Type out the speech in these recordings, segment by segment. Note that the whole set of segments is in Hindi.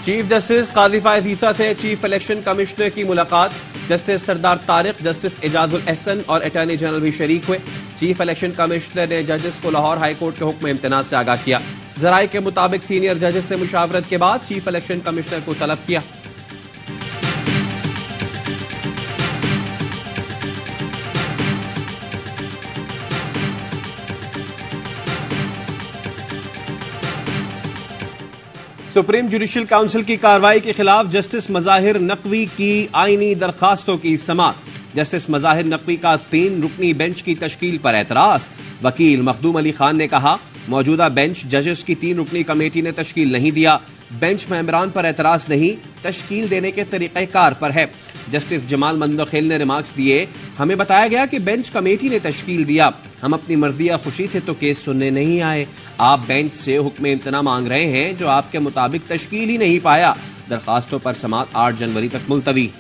चीफ जस्टिस काजी फायज ईसा से चीफ इलेक्शन कमिश्नर की मुलाकात। जस्टिस सरदार तारिक, जस्टिस एजाजुल एहसन और अटॉर्नी जनरल भी शरीक हुए। चीफ इलेक्शन कमिश्नर ने जजेस को लाहौर हाई कोर्ट के हुक्म इम्तनाज से आगाह किया। जराये के मुताबिक सीनियर जजेस से मुशावरत के बाद चीफ इलेक्शन कमिश्नर को तलब किया। सुप्रीम जुडिशल काउंसिल की कार्रवाई के खिलाफ जस्टिस मज़ाहिर नकवी की आईनी दरखास्तों की समाअत। जस्टिस मज़ाहिर नकवी का 3 रुकनी बेंच की तश्कील पर एतराज। वकील मखदूम अली खान ने कहा, मौजूदा बेंच जजेस की 3 रुकनी कमेटी ने तश्कील नहीं दिया। बेंच मेंबरान पर एतराज नहीं, तश्कील देने के तरीक़ेकार पर है। जस्टिस जमाल मंदखेल ने रिमार्क्स दिए, हमें बताया गया कि बेंच कमेटी ने तश्कील दिया, हम अपनी मर्जी या खुशी से तो केस सुनने नहीं आए। आप बेंच से हुक्म इम्तना मांग रहे हैं जो आपके मुताबिक तश्कील ही नहीं पाया। दरखास्तों पर समाअत 8 जनवरी तक मुलतवी।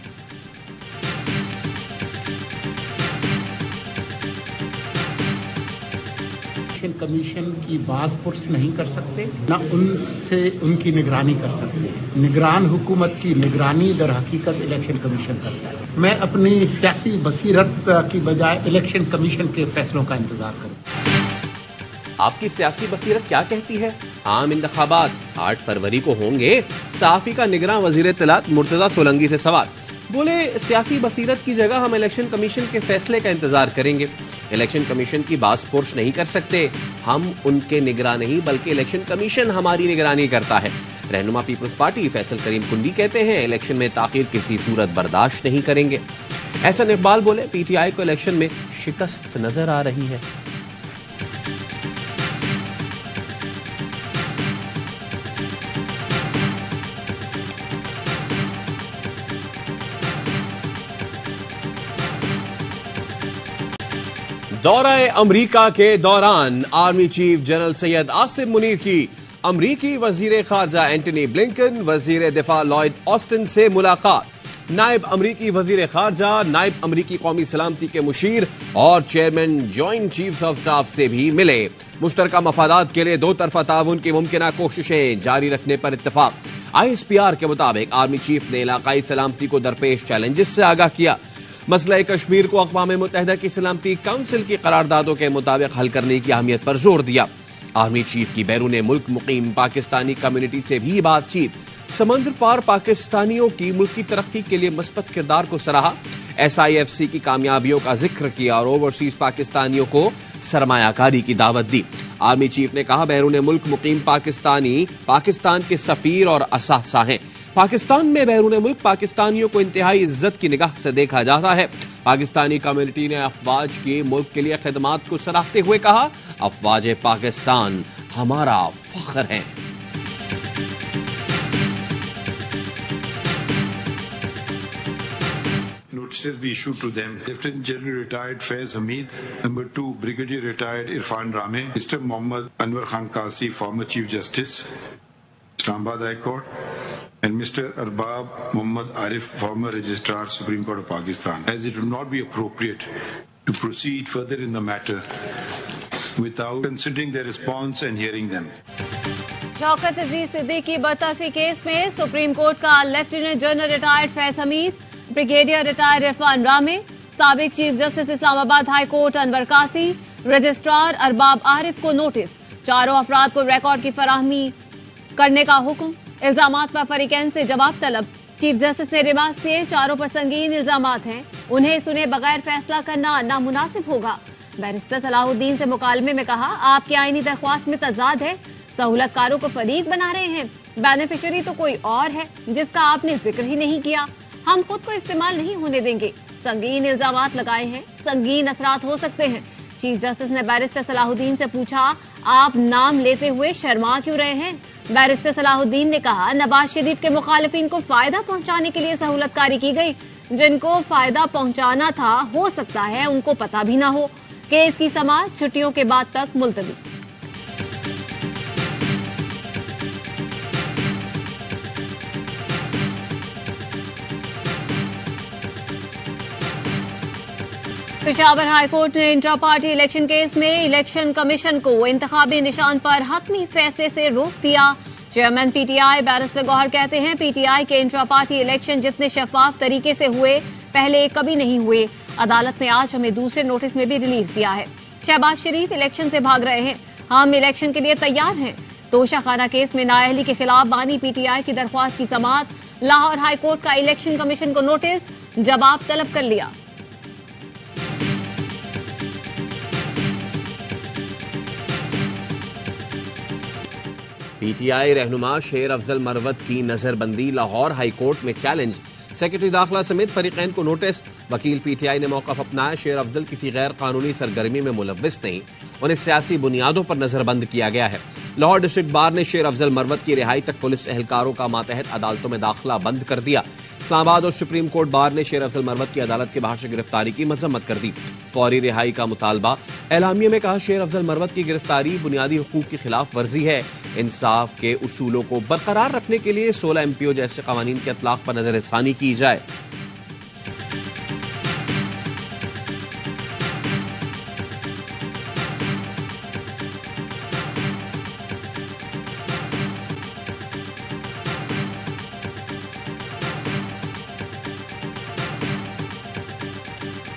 कमीशन की बास पुर्स नहीं कर सकते, न उनसे उनकी निगरानी कर सकते। निगरान हुकूमत की निगरानी दर हकीकत इलेक्शन कमीशन करता है। मैं अपनी सियासी बसीरत की बजाय इलेक्शन कमीशन के फैसलों का इंतजार करूं। आपकी सियासी बसीरत क्या कहती है? आम इंतखाबात 8 फरवरी को होंगे। सहाफी का निगरान वजीर इत्तलात मुर्तजा सोलंगी से सवाल। बोले, सियासी बसीरत की जगह हम इलेक्शन कमीशन के फैसले का इंतजार करेंगे। इलेक्शन कमीशन की बास पुर्श नहीं कर सकते, हम उनके निगरान नहीं बल्कि इलेक्शन कमीशन हमारी निगरानी करता है। रहनुमा पीपल्स पार्टी फैसल करीम कुंडी कहते हैं, इलेक्शन में ताखीर किसी सूरत बर्दाश्त नहीं करेंगे। एहसन इकबाल बोले, पीटीआई को इलेक्शन में शिकस्त नजर आ रही है। दौरा अमरीका के दौरान army chief general Syed Asim Munir की अमरीकी वजीर खारजा एंटनी ब्लिंकन, वजीर दिफा लॉयड ऑस्टिन से मुलाकात। नायब अमरीकी वजीर खारजा, नायब अमरीकी कौमी सलामती के मुशीर और chairman joint chiefs of staff से भी मिले। मुश्तरका मफादात के लिए 2 तरफा ताउन की मुमकिन कोशिशें जारी रखने पर इत्तफाक। ISPR के मुताबिक आर्मी चीफ ने इलाकाई सलामती को दरपेश चैलेंजेस से आगाह किया। मसला कश्मीर को अक़वाम मुत्तहिदा की सलामती काउंसिल की करारदादों के मुताबिक हल करने की अहमियत पर जोर दिया। आर्मी चीफ की बैरून मुल्क मुकीम पाकिस्तानी कम्युनिटी से भी बातचीत। समंदर पार पाकिस्तानियों की मुल्क की तरक्की के लिए मस्बत किरदार को सराहा। SIFC की कामयाबियों का जिक्र किया और ओवरसीज पाकिस्तानियों को सरमायाकारी की दावत दी। आर्मी चीफ ने कहा, बैरून मुल्क मुकीम पाकिस्तानी पाकिस्तान के सफीर और असासा हैं। पाकिस्तान में बैरून मुल्क पाकिस्तानियों को इंतहाई इज्जत की निगाह से देखा जाता है। पाकिस्तानी कम्युनिटी ने अफवाज की मुल्क के लिए खिदमात को सराहते हुए कहा, अफवाज पाकिस्तान हमारा फख्र है। Notices be issued to them. Lieutenant General retired Faiz Hamid, number 2 Brigadier retired Irfan Rame, Mr. Mohammad Anwar Khan Kasi, former Chief Justice, Islamabad High Court, and Mr. Arbab Muhammad Arif, former Registrar, Supreme Court of Pakistan, as it would not be appropriate to proceed further in the matter without considering their response and hearing them. Shaukat Aziz Siddiqui बरतरफी केस में सुप्रीम कोर्ट का lieutenant general retired Faiz Hameed, brigadier retired Irfan Ramay, साबिक chief justice Islamabad high court Anwar Kasi, registrar Arbab Arif को नोटिस। चारों अफराद को रिकॉर्ड की फराहमी करने का हुक्म। इल्जामात पर फरीकैन से जवाब तलब। चीफ जस्टिस ने रिमार्क दिए, चारों पर संगीन इल्जामात हैं, उन्हें सुने बगैर फैसला करना नामुनासिब होगा। बैरिस्टर सलाहुद्दीन से मुकालमे में कहा, आपकी आईनी दरख्वास्त में तजाद है, सहूलतकारों को फरीक बना रहे हैं, बेनिफिशियरी तो कोई और है जिसका आपने जिक्र ही नहीं किया, हम खुद को इस्तेमाल नहीं होने देंगे। संगीन इल्जामात लगाए हैं, संगीन असरात हो सकते हैं। चीफ जस्टिस ने बैरिस्टर सलाहुद्दीन से पूछा, आप नाम लेते हुए शर्मा क्यों रहे हैं? बैरिस्टर सलाहुद्दीन ने कहा, नवाज शरीफ के मुखालिफिन को फायदा पहुंचाने के लिए सहूलतकारी की गई, जिनको फायदा पहुंचाना था हो सकता है उनको पता भी ना हो। केस की समाअत छुट्टियों के बाद तक मुलतवी। पेशावर हाई कोर्ट ने इंट्रा पार्टी इलेक्शन केस में इलेक्शन कमीशन को इंतखाबी निशान पर हतमी फैसले से रोक दिया। चेयरमैन पीटीआई बैरिस्टर गौहर कहते हैं पीटीआई के इंट्रा पार्टी इलेक्शन जितने शफाफ तरीके से हुए पहले कभी नहीं हुए। अदालत ने आज हमें दूसरे नोटिस में भी रिलीफ दिया है। शहबाज शरीफ इलेक्शन से भाग रहे हैं, हम इलेक्शन के लिए तैयार हैं। तोशाखाना केस में नाअहली के खिलाफ बानी पीटीआई की दरख्वास्त की समाअत। लाहौर हाई कोर्ट का इलेक्शन कमीशन को नोटिस, जवाब तलब कर लिया। पीटीआई रहनुमा शेर अफजल मरवत की नजरबंदी लाहौर हाई कोर्ट में चैलेंज। सेक्रेटरी दाखिला समेत फरीकैन को नोटिस। वकील पीटीआई ने मौक़िफ़ अपनाया, शेर अफजल किसी गैर कानूनी सरगर्मी में मुलव्विस नहीं, उन्हें सियासी बुनियादों पर नजरबंद किया गया है। लाहौर डिस्ट्रिक्ट बार ने शेर अफजल मरवत की रिहाई तक पुलिस एहलकारों का मातहत अदालतों में दाखिला बंद कर दिया। इस्लामाबाद और सुप्रीम कोर्ट बार ने शेर अफजल मरवत की अदालत के बाहर से गिरफ्तारी की मजम्मत कर दी। फौरी रिहाई का मुतालबा। एलामिया में कहा, शेर अफजल मरवत की गिरफ्तारी बुनियादी हुकूक की खिलाफ वर्जी है। इंसाफ के उसूलों को बरकरार रखने के लिए 16 एमपीओ जैसे कवानीन के इतलाक पर नजरसानी की जाए।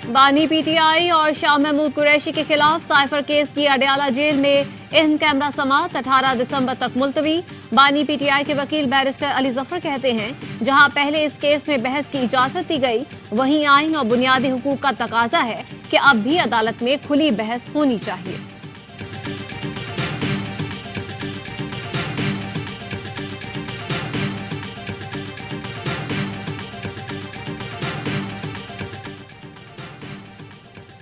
बानी पीटीआई और शाह महमूद कुरैशी के खिलाफ साइफर केस की अडयाला जेल में इन कैमरा समाअत 18 दिसंबर तक मुलतवी। बानी पीटीआई के वकील बैरिस्टर अली जफर कहते हैं, जहां पहले इस केस में बहस की इजाजत दी गई, वहीं आईन और बुनियादी हुकूक का तकाजा है कि अब भी अदालत में खुली बहस होनी चाहिए।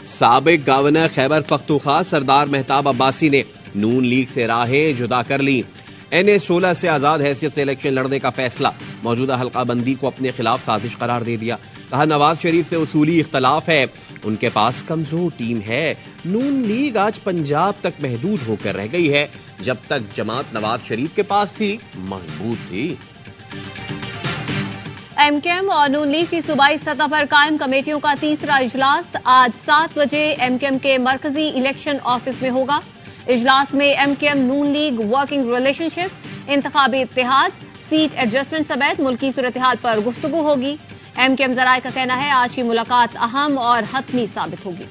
साबिक गवर्नर खैबर पख्तूनख्वा सरदार मेहताब अब्बासी ने नून लीग से राहें जुदा कर ली। NA 16 से आजाद हैसियत से इलेक्शन लड़ने का फैसला। मौजूदा हल्का बंदी को अपने खिलाफ साजिश करार दे दिया। कहा, नवाज शरीफ से उसूली इख्तलाफ है, उनके पास कमजोर टीम है। नून लीग आज पंजाब तक महदूद होकर रह गई है, जब तक जमात नवाज शरीफ के पास थी मजबूत थी। एमकेएम और नून लीग की सूबाई सतह पर कायम कमेटियों का तीसरा इजलास आज 7 बजे एमकेएम के मरकजी इलेक्शन ऑफिस में होगा। इजलास में एमकेएम नून लीग वर्किंग रिलेशनशिप, इंतखाबी इत्तेहाद, सीट एडजस्टमेंट समेत मुल्की सूरत-ए-हाल पर गुफ्तगू होगी। एमकेएम जराये का कहना है, आज की मुलाकात अहम और हतमी साबित होगी।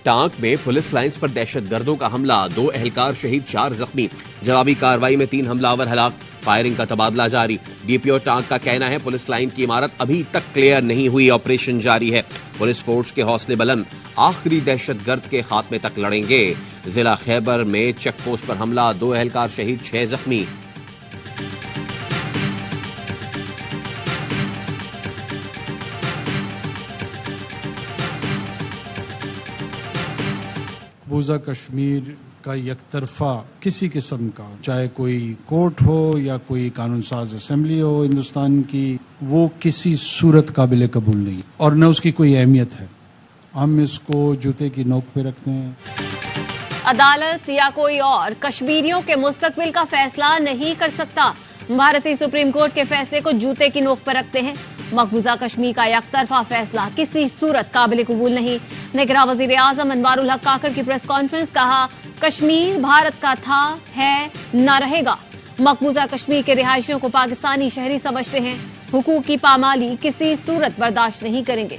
टांक में पुलिस लाइंस पर दहशतगर्दों का हमला, 2 एहलकार शहीद, 4 जख्मी। जवाबी कार्रवाई में 3 हमलावर हलाक, फायरिंग का तबादला जारी। डीपीओ टांक का कहना है, पुलिस लाइन की इमारत अभी तक क्लियर नहीं हुई, ऑपरेशन जारी है। पुलिस फोर्स के हौसले बुलंद, आखिरी दहशतगर्द के खात्मे तक लड़ेंगे। जिला खैबर में चेक पोस्ट पर हमला, 2 एहलकार शहीद, 6 जख्मी। मकबूजा कश्मीर का यकतरफा किसी किस्म का, चाहे कोई कोर्ट हो या कोई कानून साज असेंबली हो हिंदुस्तान की, वो किसी सूरत काबिल कबूल नहीं और न उसकी कोई अहमियत है। हम इसको जूते की नोक पे रखते हैं। अदालत या कोई और कश्मीरियों के मुस्तकबिल का फैसला नहीं कर सकता। भारतीय सुप्रीम कोर्ट के फैसले को जूते की नोक पर रखते हैं। मकबूजा कश्मीर का एकतरफा फैसला किसी सूरत काबिल कबूल नहीं। निगरान वजीर आजम अनवारुल हक काकर की प्रेस कॉन्फ्रेंस, कहा, कश्मीर भारत का था, है, न रहेगा। मकबूजा कश्मीर के रिहायशियों को पाकिस्तानी शहरी समझते हैं, हुकूक की पामाली किसी सूरत बर्दाश्त नहीं करेंगे।